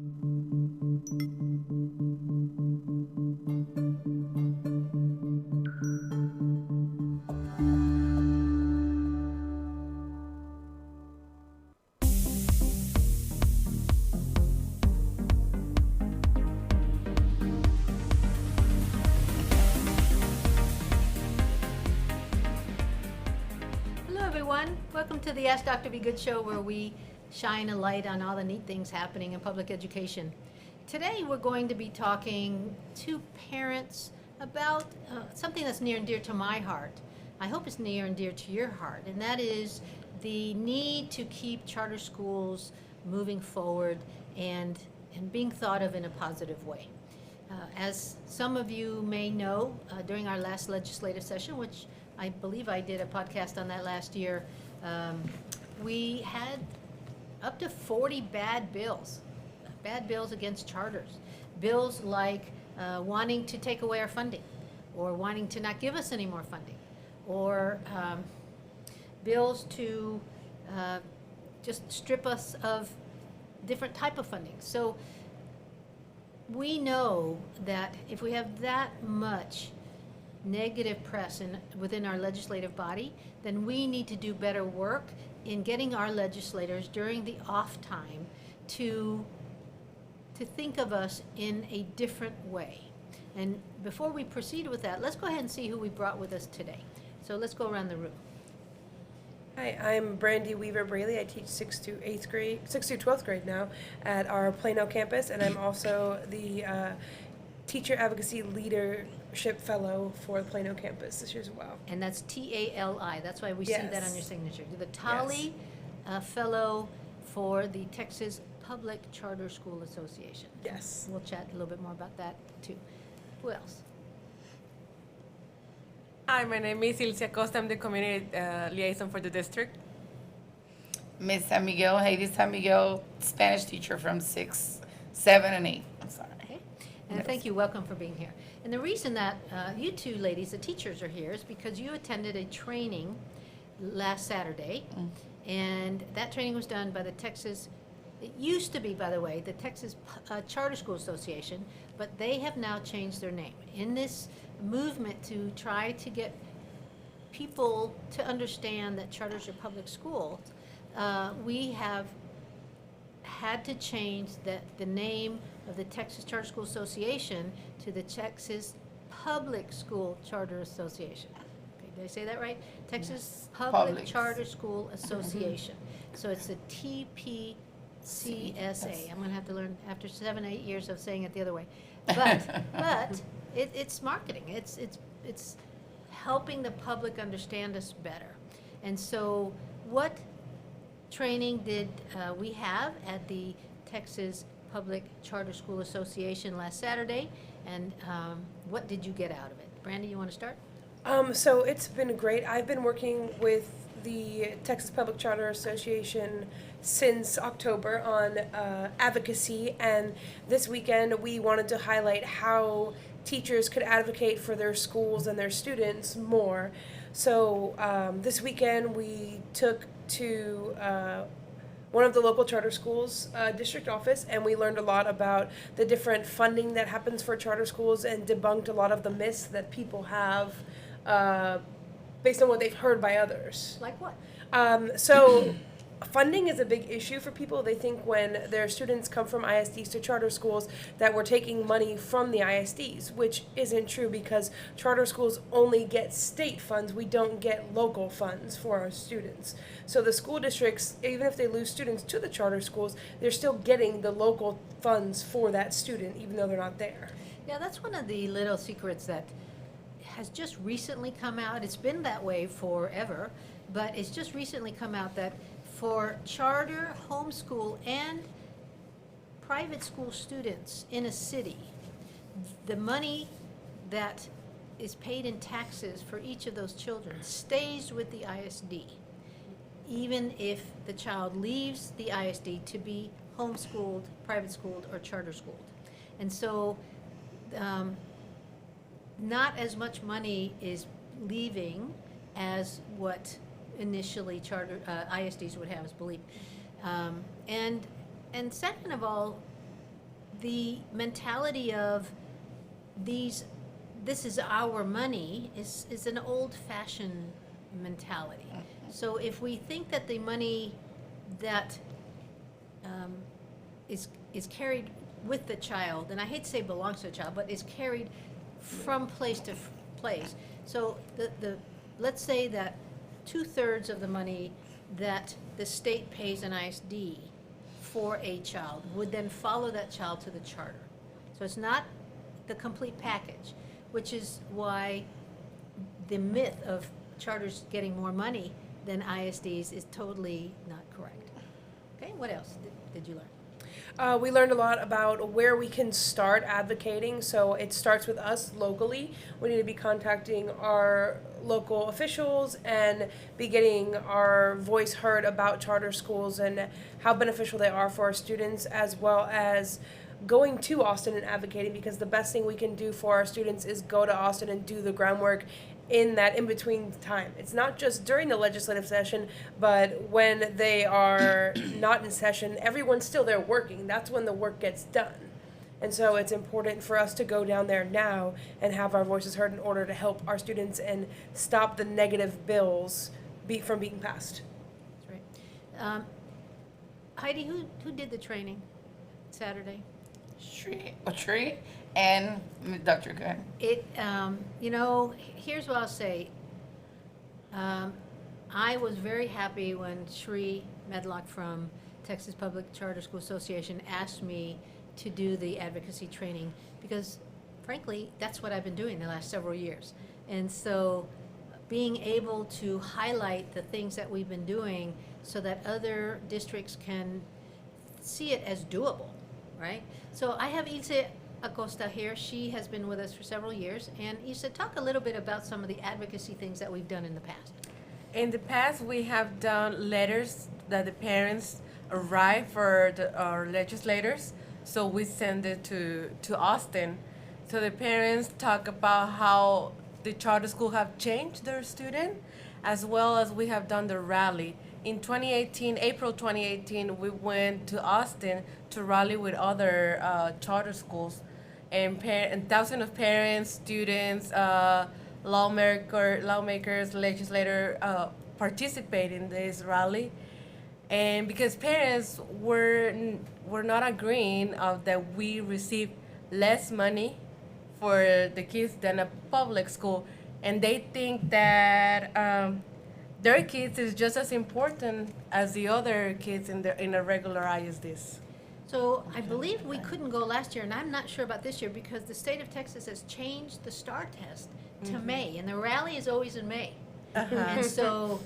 Hello everyone, welcome to the Ask Dr. Be Good show, where we shine a light on all the neat things happening in public education. Today we're going to be talking to parents about something that's near and dear to my heart. I hope it's near and dear to your heart, and that is the need to keep charter schools moving forward and being thought of in a positive way. As some of you may know, during our last legislative session, which I believe I did a podcast on that last year, we had up to 40 bad bills against charters. Bills like wanting to take away our funding, or wanting to not give us any more funding, or bills to just strip us of different type of funding. So we know that if we have that much negative press within our legislative body, then we need to do better work in getting our legislators during the off time to think of us in a different way. And before we proceed with that, let's go ahead and see who we brought with us today. So let's go around the room. Hi, I'm Brandi Braley. I teach 6th to 12th grade now at our Plano campus, and I'm also the Teacher Advocacy Leadership Fellow for the Plano campus this year as well. And that's TALI. That's why we see that on your signature. You're the TALI Fellow for the Texas Public Charter School Association. Yes. We'll chat a little bit more about that too. Who else? Hi, my name is Ilse Costa. I'm the community liaison for the district. Miss San Miguel, Heidi San Miguel, Spanish teacher from 6, 7, and 8. I'm sorry. Okay. And thank you, welcome for being here. And the reason that you two ladies, the teachers, are here is because you attended a training last Saturday, and that training was done by the Texas, it used to be, by the way, the Texas Charter School Association, but they have now changed their name. In this movement to try to get people to understand that charters are public schools, we have had to change the name of the Texas Charter School Association to the Texas Public School Charter Association. Okay, did I say that right? Texas Public Charter School Association. So it's the TPCSA. I'm going to have to learn after 7, 8 years of saying it the other way. But it's marketing. It's helping the public understand us better. And so what training did we have at the Texas Public Charter School Association last Saturday, and what did you get out of it? Brandi, you want to start? So it's been great. I've been working with the Texas Public Charter Association since October on advocacy, and this weekend we wanted to highlight how teachers could advocate for their schools and their students more. So this weekend we took to one of the local charter schools district office, and we learned a lot about the different funding that happens for charter schools and debunked a lot of the myths that people have based on what they've heard by others. Like what? So funding is a big issue for people. They think when their students come from ISDs to charter schools that we're taking money from the ISDs, which isn't true because charter schools only get state funds. We don't get local funds for our students. So the school districts, even if they lose students to the charter schools, they're still getting the local funds for that student, even though they're not there. Yeah, that's one of the little secrets that has just recently come out. It's been that way forever, but it's just recently come out that for charter, homeschool, and private school students in a city, the money that is paid in taxes for each of those children stays with the ISD, even if the child leaves the ISD to be homeschooled, private schooled, or charter schooled. And so not as much money is leaving as what initially ISDs would have us believe. And second of all, the mentality of this is our money is an old-fashioned mentality. So if we think that the money that is carried with the child, and I hate to say belongs to the child, but is carried from place to place. So let's say that 2/3 of the money that the state pays an ISD for a child would then follow that child to the charter. So it's not the complete package, which is why the myth of charters getting more money than ISDs is totally not correct. Okay, what else did you learn? We learned a lot about where we can start advocating. So it starts with us locally. We need to be contacting our local officials and be getting our voice heard about charter schools and how beneficial they are for our students, as well as going to Austin and advocating, because the best thing we can do for our students is go to Austin and do the groundwork in that in-between time. It's not just during the legislative session, but when they are not in session, everyone's still there working. That's when the work gets done. And so it's important for us to go down there now and have our voices heard in order to help our students and stop the negative bills from being passed. That's right. Heidi, who did the training Saturday? Tree and Dr. Good. Here's what I'll say. I was very happy when Sri Medlock from Texas Public Charter School Association asked me to do the advocacy training, because frankly, that's what I've been doing the last several years. And so being able to highlight the things that we've been doing so that other districts can see it as doable, right? So I have Ilse Acosta here. She has been with us for several years. And Ilse, talk a little bit about some of the advocacy things that we've done in the past. In the past, we have done letters that the parents write for our legislators. So we send it to Austin. So the parents talk about how the charter school have changed their student, as well as we have done the rally. In 2018, April 2018, we went to Austin to rally with other charter schools, and thousands of parents, students, lawmakers, legislators participate in this rally. And because parents were not agreeing that we receive less money for the kids than a public school, and they think that their kids is just as important as the other kids in a regular ISDs. So I believe we couldn't go last year, and I'm not sure about this year, because the state of Texas has changed the STAR test to May, and the rally is always in May. And so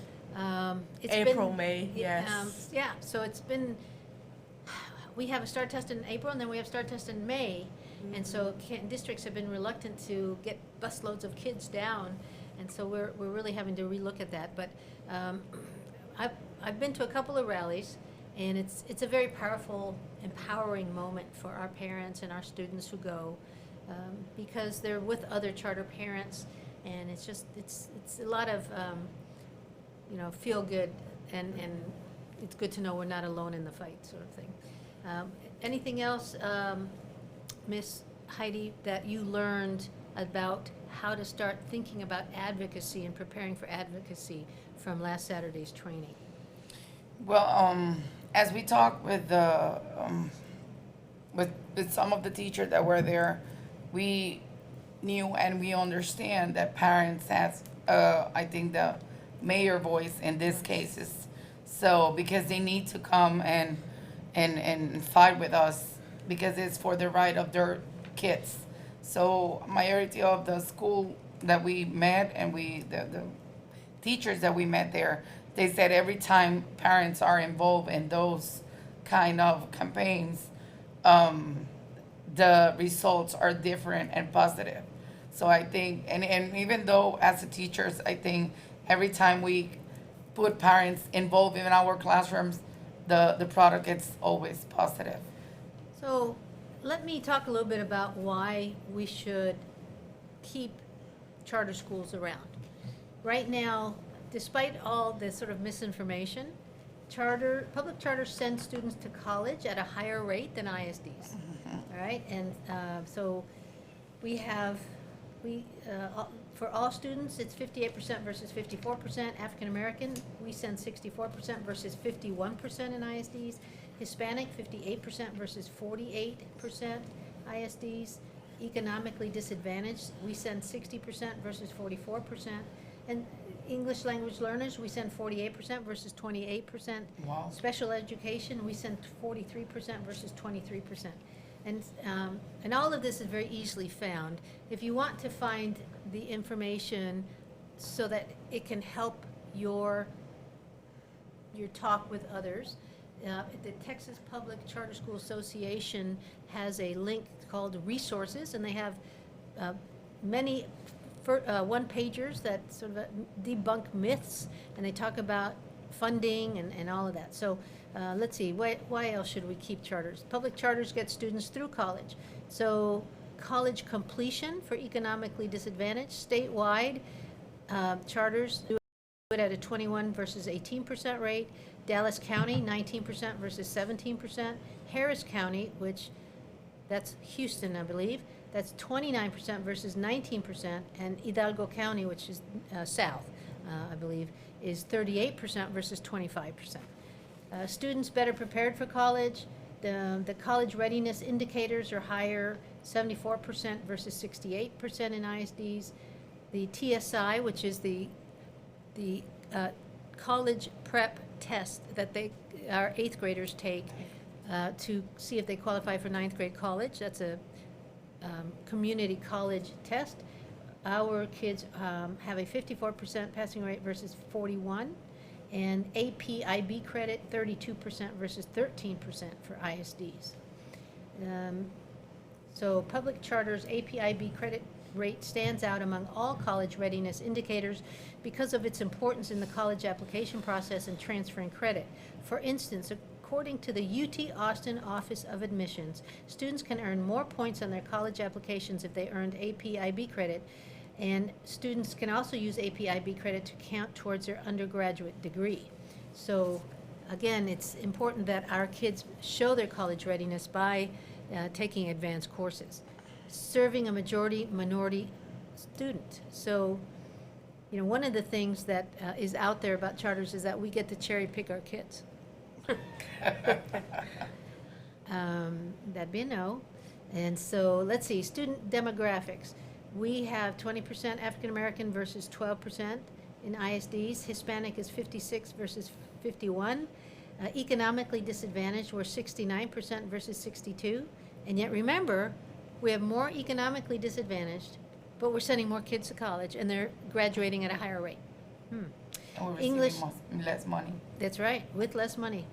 it's April, been, May, yes. yeah, so it's been, we have a STAR test in April, and then we have STAR test in May. And so districts have been reluctant to get busloads of kids down. And so we're really having to relook at that. But I've been to a couple of rallies, and it's a very powerful, empowering moment for our parents and our students who go, because they're with other charter parents, and it's a lot of feel good, and it's good to know we're not alone in the fight, sort of thing. Anything else, Miss Heidi, that you learned about how to start thinking about advocacy and preparing for advocacy from last Saturday's training? Well, as we talked with some of the teachers that were there, we knew and we understand that parents has, I think, the mayor voice in this case is so, because they need to come and fight with us, because it's for the right of their kids. So majority of the school that we met and the teachers that we met there, they said every time parents are involved in those kind of campaigns, the results are different and positive. So I think, and even though as a teachers, I think every time we put parents involved in our classrooms, the product is always positive. So let me talk a little bit about why we should keep charter schools around. Right now, despite all the sort of misinformation, public charters send students to college at a higher rate than ISDs. All right, and so we have, for all students, it's 58% versus 54%. African American, we send 64% versus 51% in ISDs. Hispanic, 58% versus 48% ISDs. Economically disadvantaged, we send 60% versus 44%. And English language learners, we send 48% versus 28%. Wow. Special education, we send 43% versus 23%. And all of this is very easily found. If you want to find the information so that it can help your talk with others, the Texas Public Charter School Association has a link called Resources, and they have many one-pagers that sort of debunk myths, and they talk about funding and all of that. So let's see, why else should we keep charters? Public charters get students through college. So college completion for economically disadvantaged, statewide, charters do it at a 21 versus 18% rate. Dallas County, 19% versus 17%. Harris County, which that's Houston, I believe, that's 29% versus 19%. And Hidalgo County, which is south, I believe, is 38% versus 25%. Students better prepared for college. The college readiness indicators are higher, 74% versus 68% in ISDs. The TSI, which is the college prep test that our 8th graders take to see if they qualify for 9th grade college. That's a community college test. Our kids have a 54% passing rate versus 41, and AP IB credit 32% versus 13% for ISDs. So public charters AP IB credit rate stands out among all college readiness indicators because of its importance in the college application process and transferring credit. For instance, according to the UT Austin Office of Admissions, students can earn more points on their college applications if they earned AP IB credit, and students can also use AP IB credit to count towards their undergraduate degree. So again, it's important that our kids show their college readiness by taking advanced courses. Serving a majority minority student. So, you know, one of the things that is out there about charters is that we get to cherry pick our kids. That'd be a no. And so let's see, student demographics. We have 20% African American versus 12% in ISDs. Hispanic is 56 versus 51. Economically disadvantaged, we're 69% versus 62. And yet remember, we have more economically disadvantaged, but we're sending more kids to college, and they're graduating at a higher rate. And we're receiving English, less money. that's right, with less money.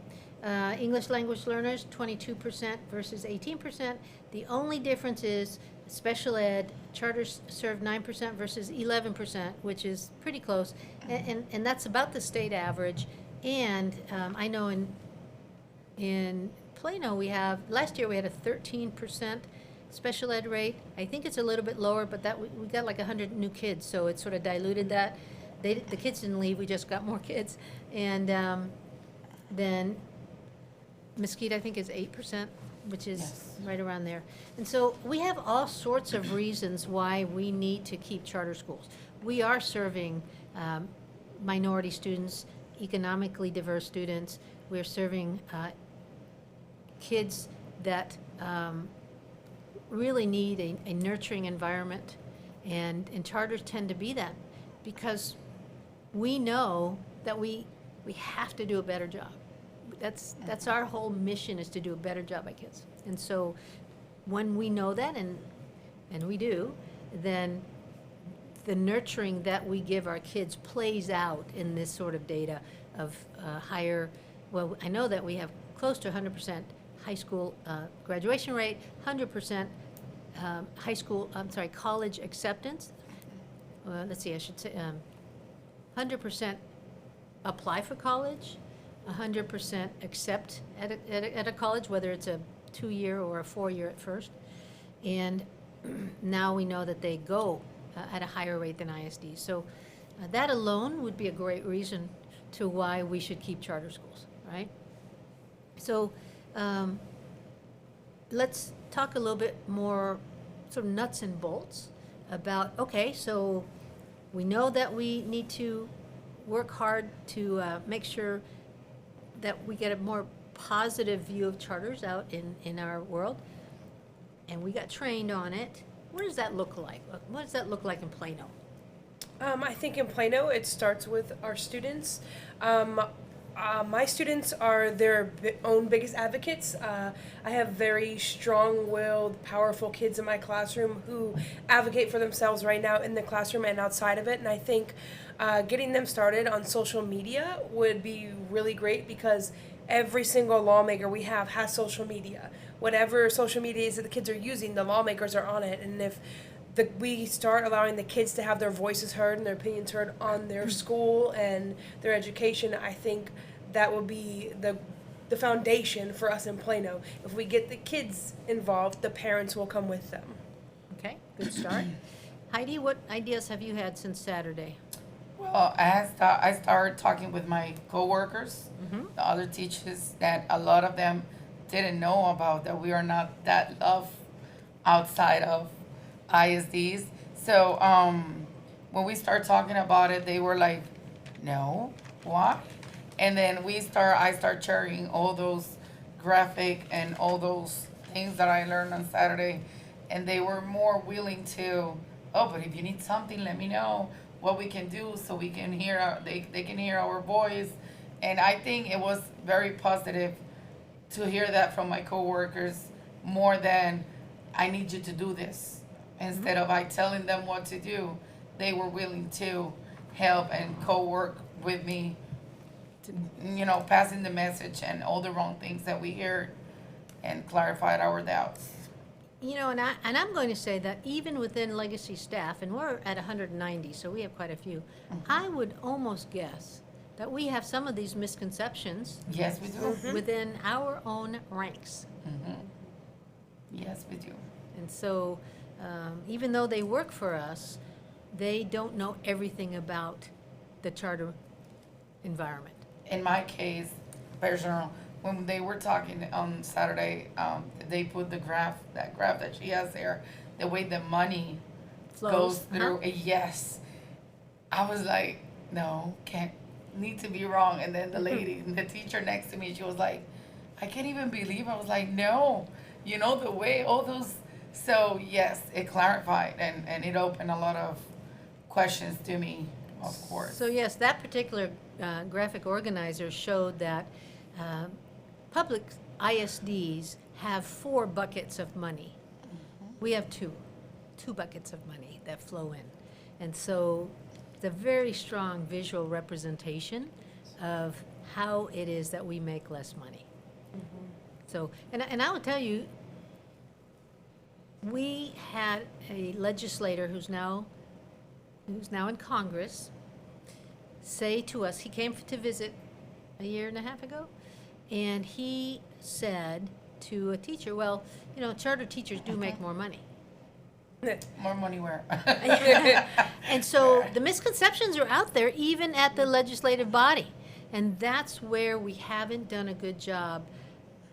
English language learners, 22% versus 18%. The only difference is special ed, charters serve 9% versus 11%, which is pretty close, and that's about the state average. And I know in Plano last year we had a 13% special ed rate. I think it's a little bit lower, but that we got like 100 new kids, so it sort of diluted that. The kids didn't leave, we just got more kids. And then Mesquite, I think, is 8%, which is Yes. right around there. And so we have all sorts of reasons why we need to keep charter schools. We are serving minority students, economically diverse students. We're serving kids that really need a nurturing environment, and charters tend to be that because we know that we have to do a better job. That's our whole mission, is to do a better job by kids. And so when we know that, and we do, then the nurturing that we give our kids plays out in this sort of data of higher, well, I know that we have close to 100% high school graduation rate, 100% college acceptance. Let's see, I should say 100% apply for college, 100% accept at a college, whether it's a 2-year or a 4-year at first. And now we know that they go at a higher rate than ISD. So that alone would be a great reason to why we should keep charter schools. right? So let's talk a little bit more sort of nuts and bolts about, okay, so we know that we need to work hard to make sure that we get a more positive view of charters out in our world, and we got trained on it. What does that look like? What does that look like in Plano? I think in Plano, it starts with our students. My students are their own biggest advocates. I have very strong-willed, powerful kids in my classroom who advocate for themselves right now in the classroom and outside of it. And I think getting them started on social media would be really great, because every single lawmaker we have has social media. Whatever social media is that the kids are using, the lawmakers are on it. And if we start allowing the kids to have their voices heard and their opinions heard on their school and their education, I think that will be the foundation for us in Plano. If we get the kids involved, the parents will come with them. Okay, good start. Heidi, what ideas have you had since Saturday? Well, I started talking with my coworkers, the other teachers, that a lot of them didn't know about, that we are not that loved outside of ISDs. So when we start talking about it, they were like, no, why? And then I start sharing all those graphic and all those things that I learned on Saturday, and they were more willing to, oh, but if you need something, let me know what we can do so we can hear, they can hear our voice. And I think it was very positive to hear that from my coworkers, more than I need you to do this. Instead of I telling them what to do, they were willing to help and co-work with me, to, passing the message and all the wrong things that we heard, and clarified our doubts. And I'm going to say that even within legacy staff, and we're at 190, so we have quite a few, I would almost guess that we have some of these misconceptions Yes, we do. within our own ranks. Yes, we do. And so even though they work for us, they don't know everything about the charter environment. In my case, personal, when they were talking on Saturday, they put that graph that she has there, the way the money goes through. Yes, I was like, no, can't, need to be wrong. And then the lady, the teacher next to me, she was like, I can't even believe. I was like, no, the way all those. So yes, it clarified and it opened a lot of questions to me, of course. So yes, that particular graphic organizer showed that public ISDs have 4 buckets of money. We have two buckets of money that flow in. And so it's a very strong visual representation of how it is that we make less money. So, and I will tell you, we had a legislator who's now in Congress say to us, he came to visit a year and a half ago, and he said to a teacher, well, charter teachers do make more money. More money where? And so the misconceptions are out there, even at the legislative body. And that's where we haven't done a good job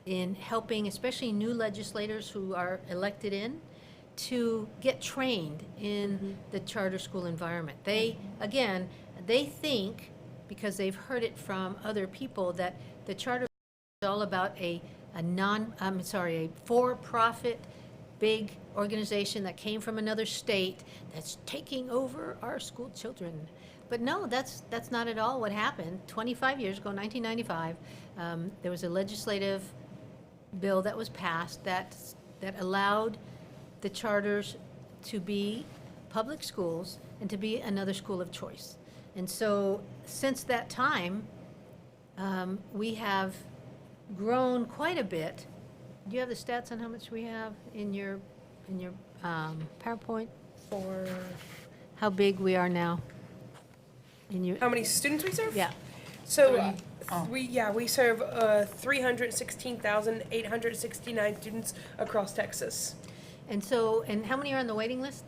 in helping, especially new legislators who are elected in, to get trained in the charter school environment. They think, because they've heard it from other people, that the charter is all about a for-profit big organization that came from another state that's taking over our school children. But no, that's not at all what happened. 25 years ago, 1995, there was a legislative bill that was passed that allowed the charters to be public schools and to be another school of choice. And so since that time, we have grown quite a bit. Do you have the stats on how much we have in your PowerPoint for how big we are now? How many students we serve? Yeah. So we serve 316,869 students across Texas. And how many are on the waiting list?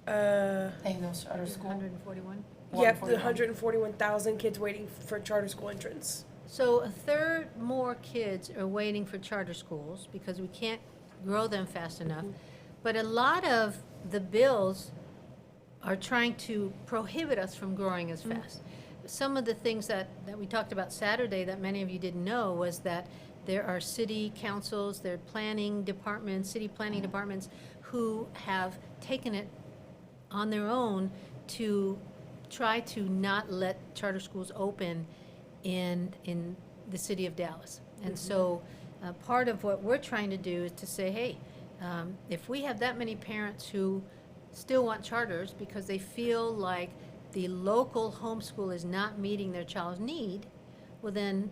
Ain't no charter school. 141. Yep, the 141,000 kids waiting for charter school entrance. So a third more kids are waiting for charter schools because we can't grow them fast enough. But a lot of the bills are trying to prohibit us from growing as fast. Some of the things that we talked about Saturday that many of you didn't know was that there are city councils, there are planning departments, city planning departments who have taken it on their own to try to not let charter schools open in the city of Dallas. And so part of what we're trying to do is to say, hey, if we have that many parents who still want charters because they feel like the local homeschool is not meeting their child's need, well then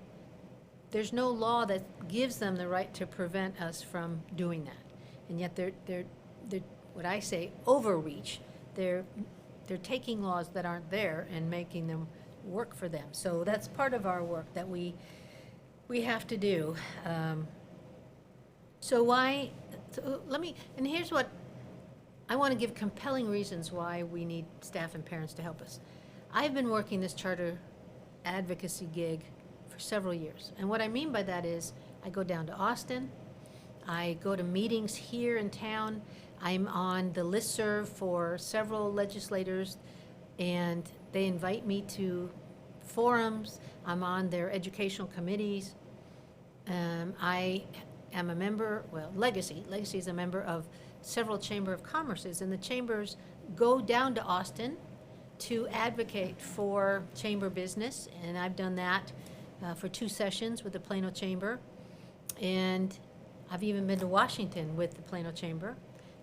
there's no law that gives them the right to prevent us from doing that. And yet they're what I say, overreach. They're taking laws that aren't there and making them work for them. So that's part of our work that we have to do. And here's what, I want to give compelling reasons why we need staff and parents to help us. I've been working this charter advocacy gig for several years. And what I mean by that is I go down to Austin, I go to meetings here in town, I'm on the listserv for several legislators, and they invite me to forums, I'm on their educational committees. I am a member, Legacy is a member of several Chamber of Commerces, and the chambers go down to Austin to advocate for chamber business, and I've done that for 2 sessions with the Plano Chamber, and I've even been to Washington with the Plano Chamber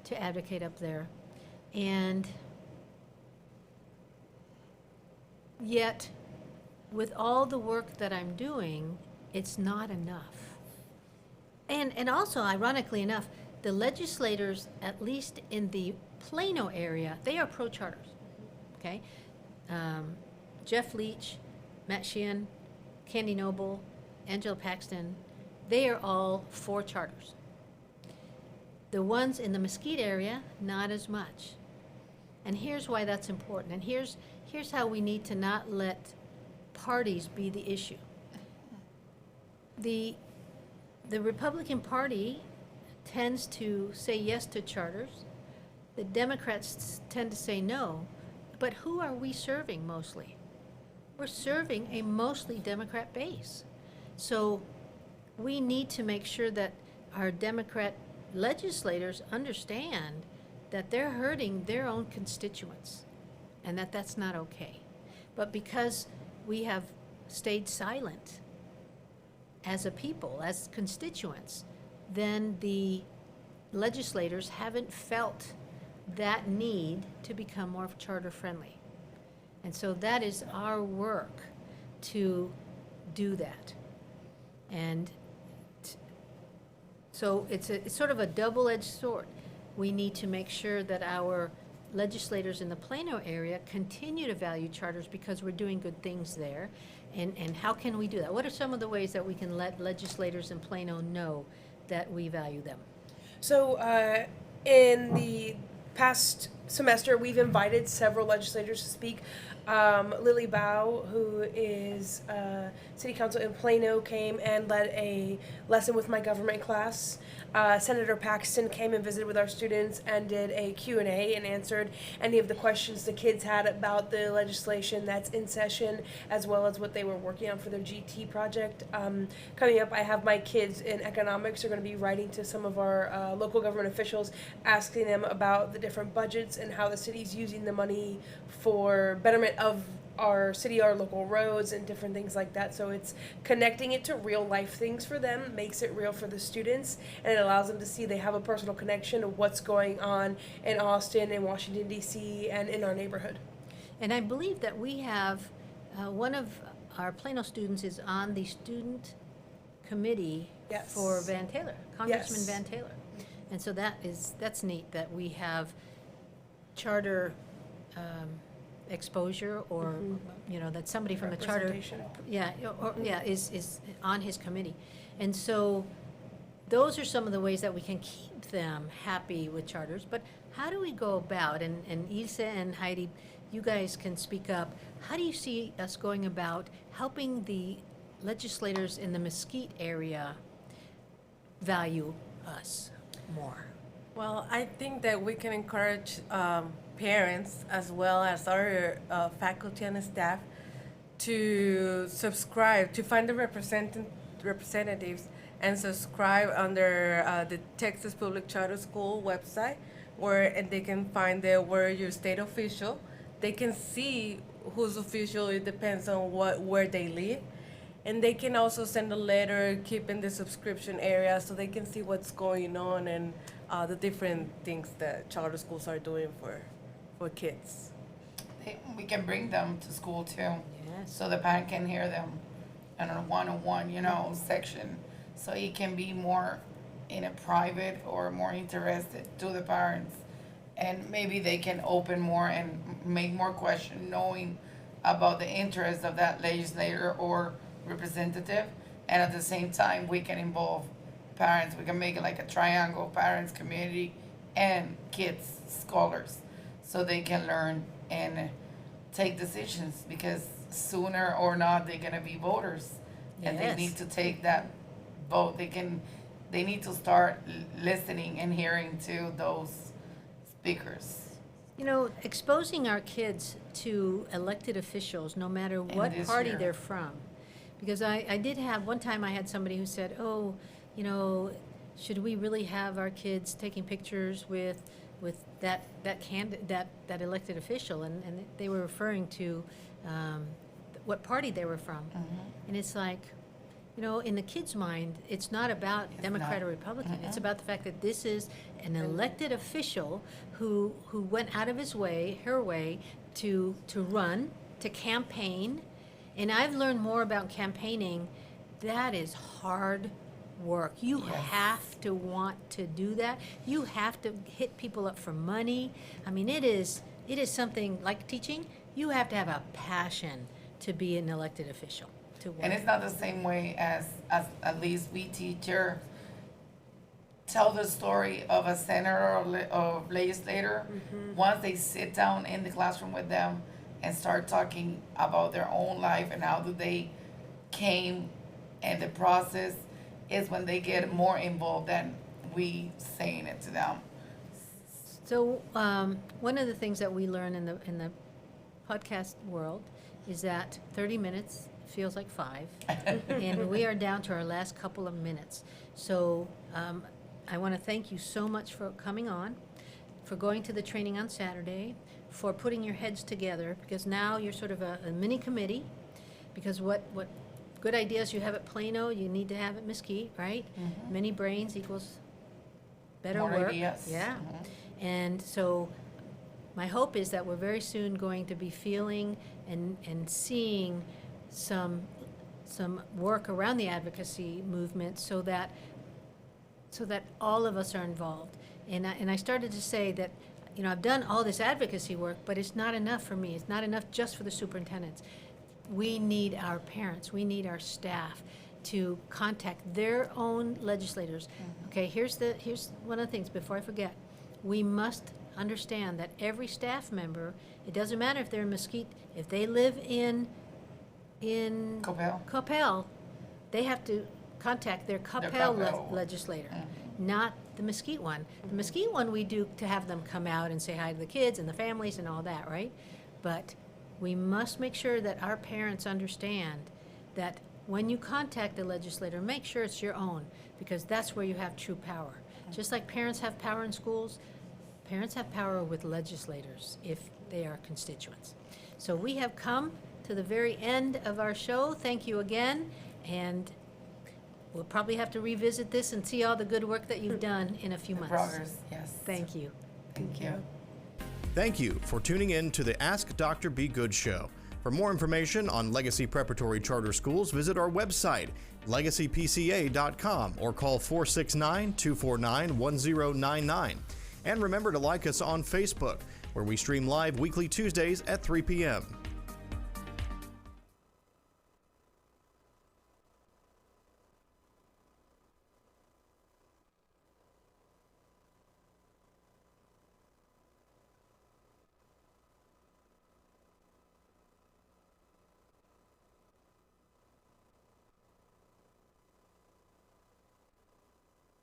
to advocate up there. And yet, with all the work that I'm doing, it's not enough. And also, ironically enough, the legislators, at least in the Plano area, they are pro-charters, okay? Jeff Leach, Matt Sheehan, Candy Noble, Angela Paxton, they are all for charters. The ones in the Mesquite area, not as much. And here's why that's important. And here's how we need to not let parties be the issue. The Republican Party tends to say yes to charters. The Democrats tend to say no. But who are we serving mostly? We're serving a mostly Democrat base. So we need to make sure that our Democrat legislators understand that they're hurting their own constituents and that that's not okay. But because we have stayed silent as a people, as constituents, then the legislators haven't felt that need to become more charter friendly. And so that is our work to do that. And so it's sort of a double-edged sword. We need to make sure that our legislators in the Plano area continue to value charters because we're doing good things there. And how can we do that? What are some of the ways that we can let legislators in Plano know that we value them? So in the past semester, we've invited several legislators to speak. Lily Bao, who is city council in Plano, came and led a lesson with my government class. Senator Paxton came and visited with our students and did a Q&A and answered any of the questions the kids had about the legislation that's in session, as well as what they were working on for their GT project. Coming up, I have my kids in economics are going to be writing to some of our local government officials, asking them about the different budgets and how the city's using the money for betterment of our city, our local roads, and different things like that. So it's connecting it to real life things for them, makes it real for the students, and it allows them to see they have a personal connection to what's going on in Austin and Washington, D.C., and in our neighborhood. And I believe that we have, one of our Plano students is on the student committee Yes. for Van Taylor, Congressman Yes. Van Taylor. And so that's neat that we have charter exposure, or that somebody from the charter Representation. is on his committee. And so those are some of the ways that we can keep them happy with charters. But how do we go about, and Ilse and Heidi, you guys can speak up, how do you see us going about helping the legislators in the Mesquite area value us more? Well, I think that we can encourage parents as well as our faculty and staff to subscribe, to find the representatives and subscribe under the Texas Public Charter School website, and they can find there where your state official. They can see who's official. It depends on where they live. And they can also send a letter, keep in the subscription area so they can see what's going on and the different things that charter schools are doing for kids. We can bring them to school too. Yes. So the parent can hear them in a one-on-one, section. So he can be more in a private or more interested to the parents. And maybe they can open more and make more questions knowing about the interest of that legislator or representative. And at the same time, we can involve parents. We can make it like a triangle: parents, community, and kids, scholars, so they can learn and take decisions, because sooner or not they're gonna be voters, and they Yes. need to take that vote. They need to start listening and hearing to those speakers. Exposing our kids to elected officials, no matter what this party year. they're from. Because I did have, one time I had somebody who said, oh, should we really have our kids taking pictures with that elected official? And they were referring to what party they were from. And it's like, in the kid's mind, it's not about It's Democrat not. or Republican. It's about the fact that this is an elected official who went out of his way, her way, to run, to campaign. And I've learned more about campaigning. That is hard work. You Yes. have to want to do that. You have to hit people up for money. I mean, it is something like teaching. You have to have a passion to be an elected official, to work. And it's not the same way as at least we teacher tell the story of a senator or legislator. Once they sit down in the classroom with them and start talking about their own life and how do they came and the process, is when they get more involved than we saying it to them. So one of the things that we learn in the podcast world is that 30 minutes feels like 5, and we are down to our last couple of minutes. So I want to thank you so much for coming on, for going to the training on Saturday, for putting your heads together, because now you're sort of a mini committee, because what good ideas you have at Plano, you need to have at Mesquite, right? Many brains equals better More work. ideas. Yeah. And so my hope is that we're very soon going to be feeling and seeing some work around the advocacy movement, so that all of us are involved. And I started to say that, I've done all this advocacy work, but it's not enough for me. It's not enough just for the superintendents. We need our parents, we need our staff to contact their own legislators. Okay, here's one of the things, before I forget. We must understand that every staff member, it doesn't matter if they're in Mesquite, if they live in Coppell, they have to contact their Coppell Coppell. legislator, not the Mesquite one. The Mesquite one we do to have them come out and say hi to the kids and the families and all that, right? But we must make sure that our parents understand that when you contact a legislator, make sure it's your own, because that's where you have true power. Just like parents have power in schools, parents have power with legislators if they are constituents. So we have come to the very end of our show. Thank you again, and we'll probably have to revisit this and see all the good work that you've done in a few months. Progress, yes. Thank you. Thank you. Thank you for tuning in to the Ask Dr. Be Good show. For more information on Legacy Preparatory Charter Schools, visit our website, legacypca.com, or call 469-249-1099. And remember to like us on Facebook, where we stream live weekly Tuesdays at 3 p.m.